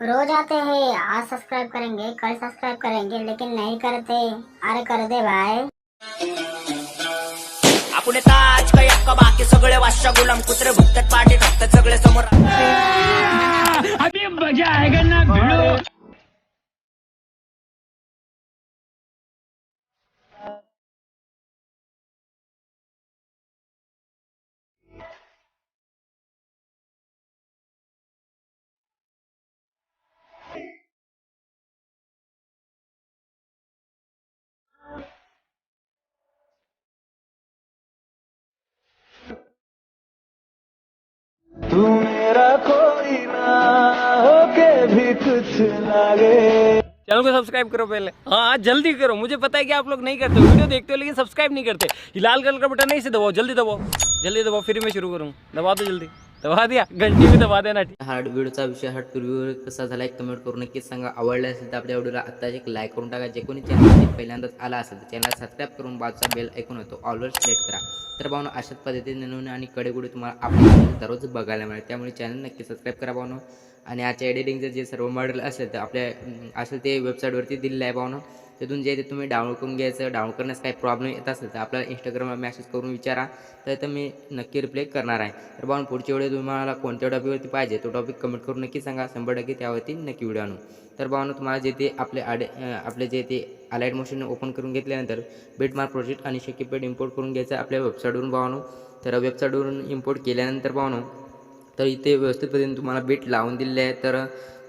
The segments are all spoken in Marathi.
रोज आते हैं, आज सब्सक्राइब करेंगे, कल सब्सक्राइब करेंगे, लेकिन नहीं करते। अरे कर दे भाई। आपण ताज काय अक्का बाकी सगळे वाशा गुलाम कुत्रे भुकतात पाठी ठोकतात सगळे समोर अभी मजा आएगा ना भिड़ो। तू मेरा कोई ना होके भी कुछ लागे। चैनल को सब्सक्राइब करो पहले। हाँ जल्दी करो, मुझे पता है कि आप लोग नहीं करते, वीडियो देखते हो लेकिन सब्सक्राइब नहीं करते। ये लाल कलर का बटन नहीं से दबाओ, जल्दी दबाओ, जल्दी दबाओ, फिर मैं शुरू करूँ। दबा दो जल्दी, दबा दिया, घंटी भी दबा देना। हा व्हिडिओचा विषय हा रिव्ह्यू कसा झाला एक कमेंट करून नक्कीच सांगा। आवडला असेल तर आपल्या व्हिडिओला आत्ताच एक लाईक करून टाका। जे कोणी चॅनलमध्ये पहिल्यांदाच आला असेल तर चॅनल सबस्क्राईब करून बाजूचा बेल ऐकून होतो ऑलवर सिलेक्ट करा। तर भावनो अशाच पद्धतीने नवीन आणि कडेगुडे तुम्हाला आपल्या दररोज बघायला मिळेल, त्यामुळे चॅनल नक्की सबस्क्राईब करा भावनो। आणि आजच्या एडिटिंगचं जे सर्व मॉडेल असेल तर आपल्या असेल ते वेबसाईटवरती दिलेलं आहे भावनो। तिथून जे ते तुम्ही डाउनलोड करून घ्यायचं। डाउनलोड करण्यास काही प्रॉब्लेम येत असेल तर आपल्याला इंस्टाग्रामला मेसेज करून विचारा, तर मी नक्की रिप्लाय करणार आहे। तर भावनो पुढच्या व्हिडिओ तुम्हाला कोणत्या टॉपिकवरती पाहिजे तो टॉपिक कमेंट करून नक्की सांगा, 100% त्यावरती नक्की व्हिडिओ आणू। तर भावनो तुम्हाला जे ते आपले जे ते अलाइट मोशन ओपन करून घेतल्यानंतर बिटमार्क प्रोजेक्ट आणि शेकीपेड इम्पोर्ट करून घ्यायचं आपल्या वेबसाईटवरून भावनो। तर वेबसाईटवरून इम्पोर्ट केल्यानंतर भावनो तर इथे व्यवस्थित पद्धतीने तुम्हाला बीट लावून दिलेले आहे। तर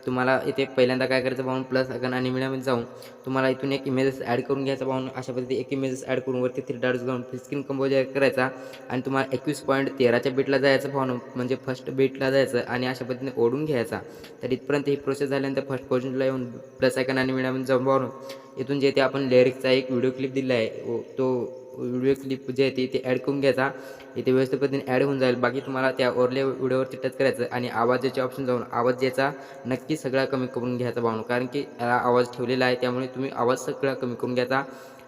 तुम्हाला इथे पहिल्यांदा काय करायचं भावनो, प्लस आयकॉन आणि मीडियामध्ये जाऊन तुम्हाला इथून एक इमेजेस ॲड करून घ्यायचा भावनो। अशा पद्धतीने एक इमेजेस ॲड करून वरती 3 डॉट्स घेऊन स्क्रीन कंपोजर करायचा आणि तुम्हाला 21.13च्या बीटला जायचं भावनो, म्हणजे फर्स्ट बीटला जायचं आणि अशा पद्धतीने ओढून घ्यायचा। तर इथपर्यंत ही प्रोसेस झाल्यानंतर फर्स्ट पोझिशनला येऊन प्लस आयकॉन आणि मीडियामध्ये जाऊन भावनो इथून जे ते आपण लिरिक्सचा एक व्हिडिओ क्लिप दिला आहे तो व्हिडिओ क्लिप जे आहे ते ॲड करून घ्यायचा। इथे व्यवस्थित पद्धतीने ॲड होऊन जाईल। बाकी तुम्हाला त्या ओरल्या व्हिडिओवरती टच करायचं आणि आवाजाचे ऑप्शन जाऊन आवाज ज्याचा नक्की सगळा कमी करून घ्यायचा भावनो, कारण की याला आवाज ठेवलेला आहे त्यामुळे तुम्ही आवाज सगळा कमी करून घ्यायचा।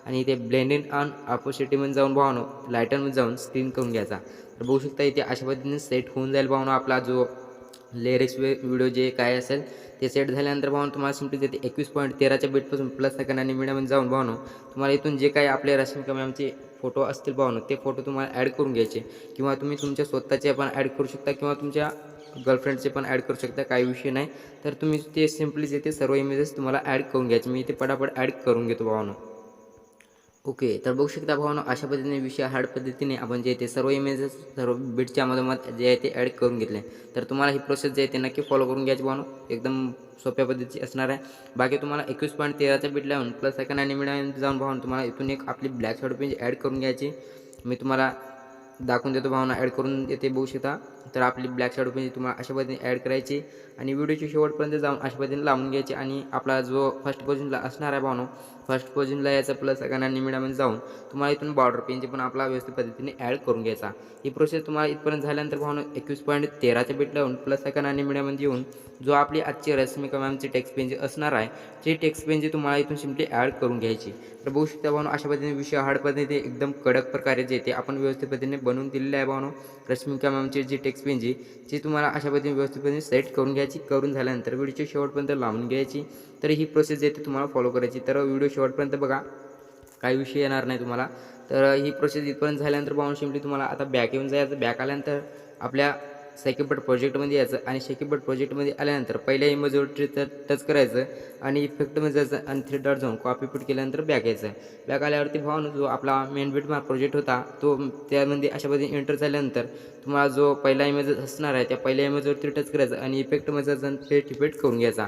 आणि इथे ब्लेंडिंग ऑन ऑपोसिटीमध्ये जाऊन भावनो लायटरमध्ये जाऊन स्क्रीन करून घ्यायचा। तर बघू शकता इथे अशा पद्धतीने सेट होऊन जाईल भावनो आपला जो लिरिक्स व्हिडिओ जे काय असेल ते सेट झाल्यानंतर भावनो तुम्हाला सिम्पली तिथे 21.13च्या बीटपासून प्लस सेकंड आणि मीडियममध्ये जाऊन भावनो तुम्हाला इथून जे काही आपले रश्मिका मॅमचे फोटो असतील भावनो ते फोटो तुम्हाला ॲड करून घ्यायचे, किंवा तुम्ही तुमच्या स्वतःचे पण ॲड करू शकता किंवा तुमच्या गर्लफ्रेंडचे पण ॲड करू शकता, काही विषय नाही। तर तुम्ही ते सिम्पली जे ते सर्व इमेजेस तुम्हाला ॲड करून घ्यायचे। मी इथे पटापट ॲड करून घेतो भावनो। ओके, तर बघू शकता भावनो अशा पद्धतीने विषय हार्ड पद्धतीने आपण जे ते सर्व इमेजेस सर्व बीटच्या मधोमध जे आहे ते ॲड करून घेतले। तर तुम्हाला ही प्रोसेस जे आहे ते नक्की फॉलो करून घ्यायची भावनो, एकदम सोप्या पद्धतीची असणार आहे। बाकी तुम्हाला 21.13च्या बीट लावून प्लस सेकंड आणि मीडियममध्ये जाऊन भावनो तुम्हाला इथून एक आपली ब्लॅक शॉर्ट पेज ॲड करून घ्यायची। मी तुम्हाला दाखवून देतो भावना ॲड करून येते बघू शकता। तर आपली ब्लॅक शॅडो पेज तुम्हाला अशा पद्धतीने ॲड करायची आणि व्हिडिओच्या शेवटपर्यंत जाऊन अशा पद्धतीने लावून घ्यायची। आणि आपला जो फर्स्ट पोझिशनला असणार आहे भावनो फर्स्ट पोझिशनला यायचं प्लस सेकंड आणि मीडियममध्ये जाऊन तुम्हाला इथून बॉर्डर पेनची पण आपला व्यवस्थित पद्धतीने ॲड करून घ्यायचा। ही प्रोसेस तुम्हाला इथपर्यंत झाल्यानंतर भावनो 21.13च्या बीट लावून प्लस सेकंड आणि मीडियममध्ये येऊन जो आपली आजची रश्मिका मॅमची टेक्स्ट पेन जी असणार आहे ती टेक्स्ट पेन जी तुम्हाला इथून सिम्पली ॲड करून घ्यायची। तर बघू शकता भावनो अशा पद्धतीने विषय हार्ड पद्धतीने एकदम कडक प्रकारे जे ते आपण व्यवस्थित पद्धतीने बनवून दिलेलं आहे भावनो। रश्मिका मॅमची जी टेक्स्ट पेन जी तुम्हाला अशा पद्धतीने व्यवस्थित पद्धतीने सेट करून घ्यायची। करून झाल्यानंतर व्हिडिओच्या शेवटपर्यंत लावून घ्यायची। तर ही प्रोसेस जे ते तुम्हाला फॉलो करायची। तर व्हिडिओ शेवटपर्यंत बघा, काही विषय येणार नाही तुम्हाला। तर ही प्रोसेस इथपर्यंत झाल्यानंतर भावनो सिम्पली तुम्हाला आता बॅक येऊन जायचं। बॅक आल्यानंतर आपल्या शेकीपेड प्रोजेक्टमध्ये यायचं आणि शेकीपेड प्रोजेक्टमध्ये आल्यानंतर पहिल्या इमेजवरती टच करायचं आणि इफेक्टमध्ये जायचं आणि 3 डॉट जाऊन कॉपी पेट केल्यानंतर बॅक यायचं। बॅक आल्यावरती भावनो जो आपला मेन बिटमार्क प्रोजेक्ट होता तो त्यामध्ये अशा पद्धतीने एंटर झाल्यानंतर तुम्हाला जो पहिला इमेज असणार आहे त्या पहिल्या इमेजवरती टच करायचं आणि इफेक्टमध्ये जाऊन पेस्ट करून घ्यायचा।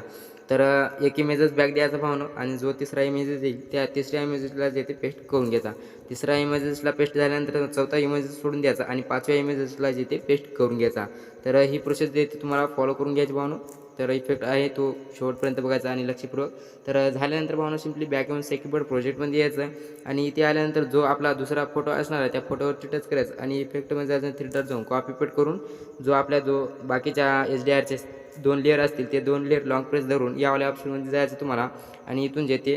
तर एक इमेजच बॅक द्यायचा भावनो आणि जो तिसरा इमेजेस येईल त्या तिसऱ्या इमेजेसला जे ते पेस्ट करून घ्यायचा। तिसऱ्या इमेजेसला पेस्ट झाल्यानंतर चौथा इमेजेस सोडून द्यायचा आणि 5व्या इमेजेसला जे ते पेस्ट करून घ्यायचा। तर ही प्रोसेस जे ते तुम्हाला फॉलो करून घ्यायची भावनो। तर इफेक्ट आहे तो शेवटपर्यंत बघायचा आणि लक्षपूर्वक। तर झाल्यानंतर भावनो सिम्पली बॅक येऊन शेकीपेड प्रोजेक्टमध्ये यायचं आणि इथे आल्यानंतर जो आपला दुसरा फोटो असणार आहे त्या फोटोवरती टच करायचं आणि इफेक्टमध्ये जायचं 3 डॉट जाऊन कॉपी पेट करून जो आपल्या बाकीच्या HDRचे 2 लेअर असतील ते 2 लेअर लॉंग प्रेस धरून यावाल्या ऑप्शनमध्ये जायचं तुम्हाला आणि इथून जे ते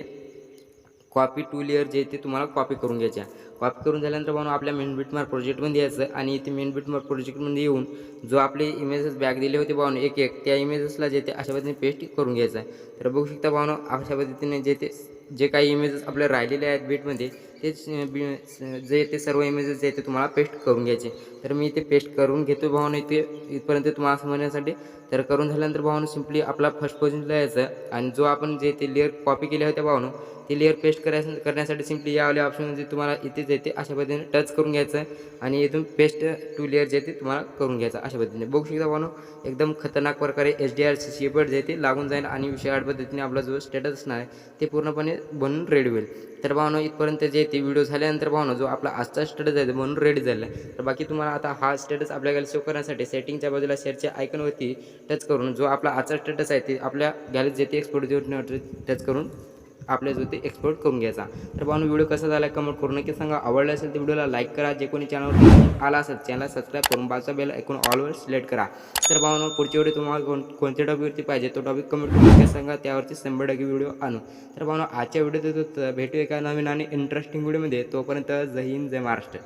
कॉपी टू लेअर जे ते तुम्हाला कॉपी करून घ्यायच्या. कॉपी करून झाल्यानंतर भाऊ आपल्या मेन बिटमार्क प्रोजेक्टमध्ये यायचं आणि इथे मेन बिटमार्क प्रोजेक्टमध्ये येऊन जो आपले इमेजेस बॅग दिले होते भाऊ एक एक त्या इमेजेसला जे ते अशा पद्धतीने पेस्ट करून घ्यायचं आहे. तर बघू शकता भाऊ अशा पद्धतीने जे काही इमेजेस आपले राहिलेले आहेत बीटमध्ये तेच जे ते सर्व इमेजेस जे ते तुम्हाला पेस्ट करून घ्यायचे. तर मी इथे पेस्ट करून घेतो भाऊ इथे इथपर्यंत तुम्हाला समजण्यासाठी. तर करून झाल्यानंतर भाऊ सिम्पली आपला फर्स्ट पोझिशनला यायचं आणि जो आपण जे ते लेअर कॉपी केले होते भाऊ ते लेअर पेस्ट करण्यासाठी सिम्पली यावले ऑप्शनमध्ये तुम्हाला इथेच येते अशा पद्धतीने टच करून घ्यायचं आणि इथून पेस्ट टू लेअर जे ते तुम्हाला करून घ्यायचं अशा पद्धतीने. बघू शकता भाऊ एकदम खतरनाक प्रकारे HDR शेपट जे ते लागून जाईल आणि विषयाड पद्धतीने आपला जो स्टेटस असणार आहे ते पूर्णपणे बनून रेडी होईल. तर भावनो इथपर्यंत जे ते व्हिडिओ झाल्यानंतर भावनो जो आपला आजचा स्टेटस आहे बनून रेडी झाला आहे. तर बाकी तुम्हाला आता हा स्टेटस आपल्याला शो करण्यासाठी सेटिंगच्या बाजूला शेअरच्या आयकॉनवरती टच करून जो आपला आजचा स्टेटस आहे ते आपल्या गॅलरीत जे ते एक्सपोर्ट टच करून आपल्या जो ते एक्सपोर्ट करून घ्यायचा. तर भावनो व्हिडिओ कसा झाला कमेंट करून नक्की सांगा. आवडला असेल तर व्हिडिओला लाईक करा. जे कोणी चॅनलवर आला असेल चॅनल सबस्क्राईब करून बाजूचा बेल ऐकून ऑलवर सिलेक्ट करा. तर भावनो पुढची व्हिडिओ तुम्हाला कोणत्या टॉपिकवरती पाहिजे तो टॉपिक कमेंट करून नक्की सांगा. त्यावरती 100% व्हिडिओ आणू. तर भावनो आजच्या व्हिडिओत भेटू एका नवीन आणि इंटरेस्टिंग व्हिडिओमध्ये. तोपर्यंत जय हिंद जय महाराष्ट्र.